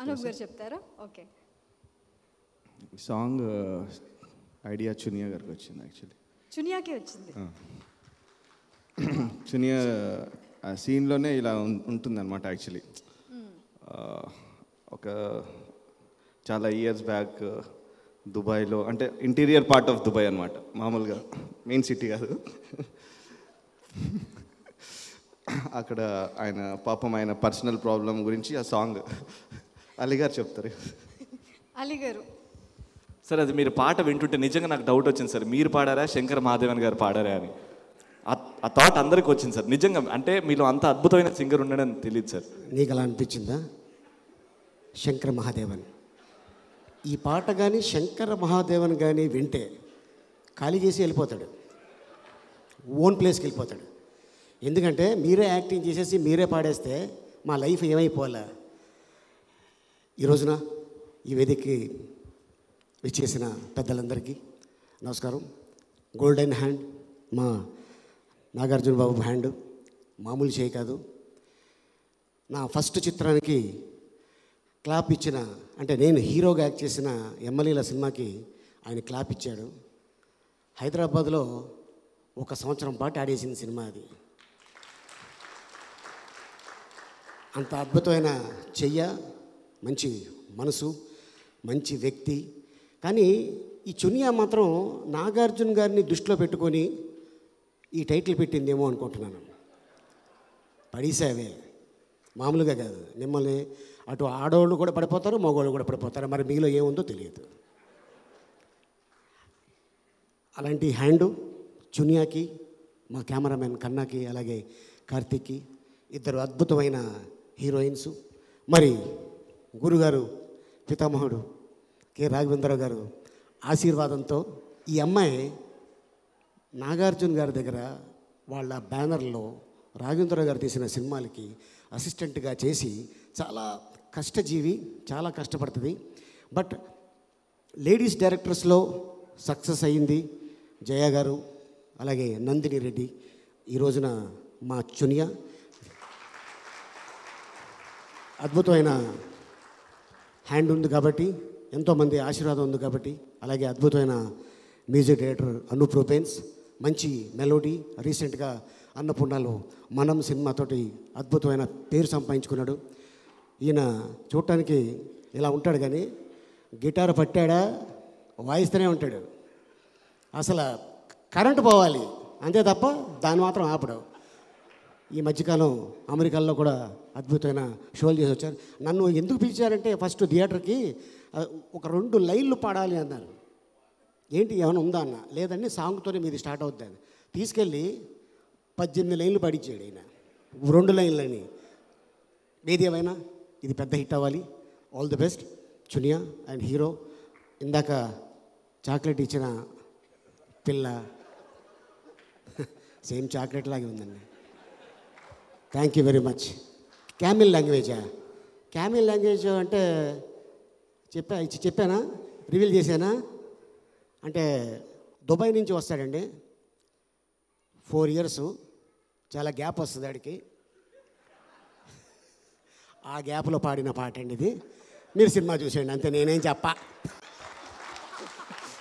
అనూప్ గారు చెప్తారా? ఓకే. ఈ సాంగ్ ఐడియా చునియా గారికి వచ్చింది. యాక్చువల్లీ చునియాకే వచ్చింది. చునియా ఆ సీన్లోనే ఇలా ఉంటుందన్నమాట. యాక్చువల్లీ ఒక చాలా ఇయర్స్ బ్యాక్ దుబాయ్లో, అంటే ఇంటీరియర్ పార్ట్ ఆఫ్ దుబాయ్ అనమాట, మామూలుగా మెయిన్ సిటీ కాదు. అక్కడ ఆయన పాపం ఆయన పర్సనల్ ప్రాబ్లం గురించి ఆ సాంగ్ అలీగారు చెప్తారు. అలీగారు సార్, అది మీరు పాట వింటుంటే నిజంగా నాకు డౌట్ వచ్చింది సార్, మీరు పాడారా శంకర్ మహాదేవన్ గారు పాడారా అని. ఆ థాట్ అందరికీ వచ్చింది సార్. నిజంగా అంటే మీలో అంత అద్భుతమైన సింగర్ ఉండడం తెలియదు సార్. నీకు అలా అనిపించిందా? శంకర్ మహాదేవన్ ఈ పాట కానీ శంకర్ మహాదేవన్ కానీ వింటే ఖాళీ చేసి వెళ్ళిపోతాడు, ఓన్ ప్లేస్కి వెళ్ళిపోతాడు. ఎందుకంటే మీరే యాక్టింగ్ చేసేసి మీరే పాడేస్తే మా లైఫ్ ఏమైపోవాలా. ఈ రోజున ఈ వేదికకి విచ్చేసిన పెద్దలందరికీ నమస్కారం. గోల్డెన్ హ్యాండ్ మా నాగార్జున బాబు హ్యాండ్ మామూలు చేయి కాదు. నా ఫస్ట్ చిత్రానికి క్లాప్ ఇచ్చిన, అంటే నేను హీరోగా యాక్ట్ చేసిన ఎమ్మెల్యేల సినిమాకి ఆయన క్లాప్ ఇచ్చాడు. హైదరాబాద్లో 1 సంవత్సరం పాటు ఆడేసిన సినిమా అది. అంత అద్భుతమైన చెయ్య, మంచి మనసు, మంచి వ్యక్తి. కానీ ఈ చునియా మాత్రం నాగార్జున గారిని దృష్టిలో పెట్టుకొని ఈ టైటిల్ పెట్టిందేమో అనుకుంటున్నాను. పడేసావే మామూలుగా కాదు, మిమ్మల్ని అటు ఆడవాళ్ళు కూడా పడిపోతారు, మగవాళ్ళు కూడా పడిపోతారు. మరి మీలో ఏముందో తెలియదు. అలాంటి హ్యాండు చునియాకి, మా కెమెరామెన్ కన్నాకి, అలాగే కార్తీక్కి, 2 అద్భుతమైన హీరోయిన్స్. మరి గురుగారు పితామహుడు కె రాఘవేంద్రరావు గారు ఆశీర్వాదంతో ఈ అమ్మాయి నాగార్జున గారి దగ్గర వాళ్ళ బ్యానర్లో రాఘవేంద్రరావు గారు తీసిన సినిమాలకి అసిస్టెంట్గా చేసి చాలా కష్టజీవి, చాలా కష్టపడుతుంది. బట్ లేడీస్ డైరెక్టర్స్లో సక్సెస్ అయ్యింది జయ గారు, అలాగే నందిని రెడ్డి. ఈ రోజున మా చునియా అద్భుతమైన హ్యాండ్ ఉంది కాబట్టి, ఎంతోమంది ఆశీర్వాదం ఉంది కాబట్టి, అలాగే అద్భుతమైన మ్యూజిక్ డైరెక్టర్ అనూప్ రూపెన్స్, మంచి మెలోడీ. రీసెంట్గా అన్నపూర్ణలో మనం సినిమాతోటి అద్భుతమైన పేరు సంపాదించుకున్నాడు. ఈయన చూడటానికి ఇలా ఉంటాడు కానీ గిటార్ పట్టాడా వాయిస్తూనే ఉంటాడు. అసలు కరెంటు పోవాలి అంతే తప్ప దాన్ని మాత్రం ఆపడు. ఈ మధ్యకాలం అమెరికాలో కూడా అద్భుతమైన షోలు చేసి వచ్చారు. నన్ను ఎందుకు పిలిచారంటే ఫస్ట్ థియేటర్కి ఒక 2 లైన్లు పాడాలి అన్నారు. ఏంటి ఏమైనా ఉందా అన్న, లేదండి సాంగ్తోనే మీది స్టార్ట్ అవుతుంది. తీసుకెళ్ళి 18 లైన్లు పాడించాడు ఆయన, 2 లైన్లని. ఏది ఏమైనా ఇది పెద్ద హిట్ అవ్వాలి. All the best Chunia and hero. ఇందాక చాక్లెట్ ఇచ్చిన పిల్ల సేమ్ చాక్లెట్ లాగే ఉందండి. Thank you very much. క్యామిల్ లాంగ్వేజా? క్యామిల్ లాంగ్వేజ్ అంటే చెప్పానా, రివీల్ చేశానా? అంటే దుబాయ్ నుంచి వస్తాడండి, 4 years, చాలా గ్యాప్ వస్తుంది ఆడికి. ఆ గ్యాప్లో పాడిన పాట అండి ఇది. మీరు సినిమా చూసేయండి అంతే, నేనేం చెప్పా.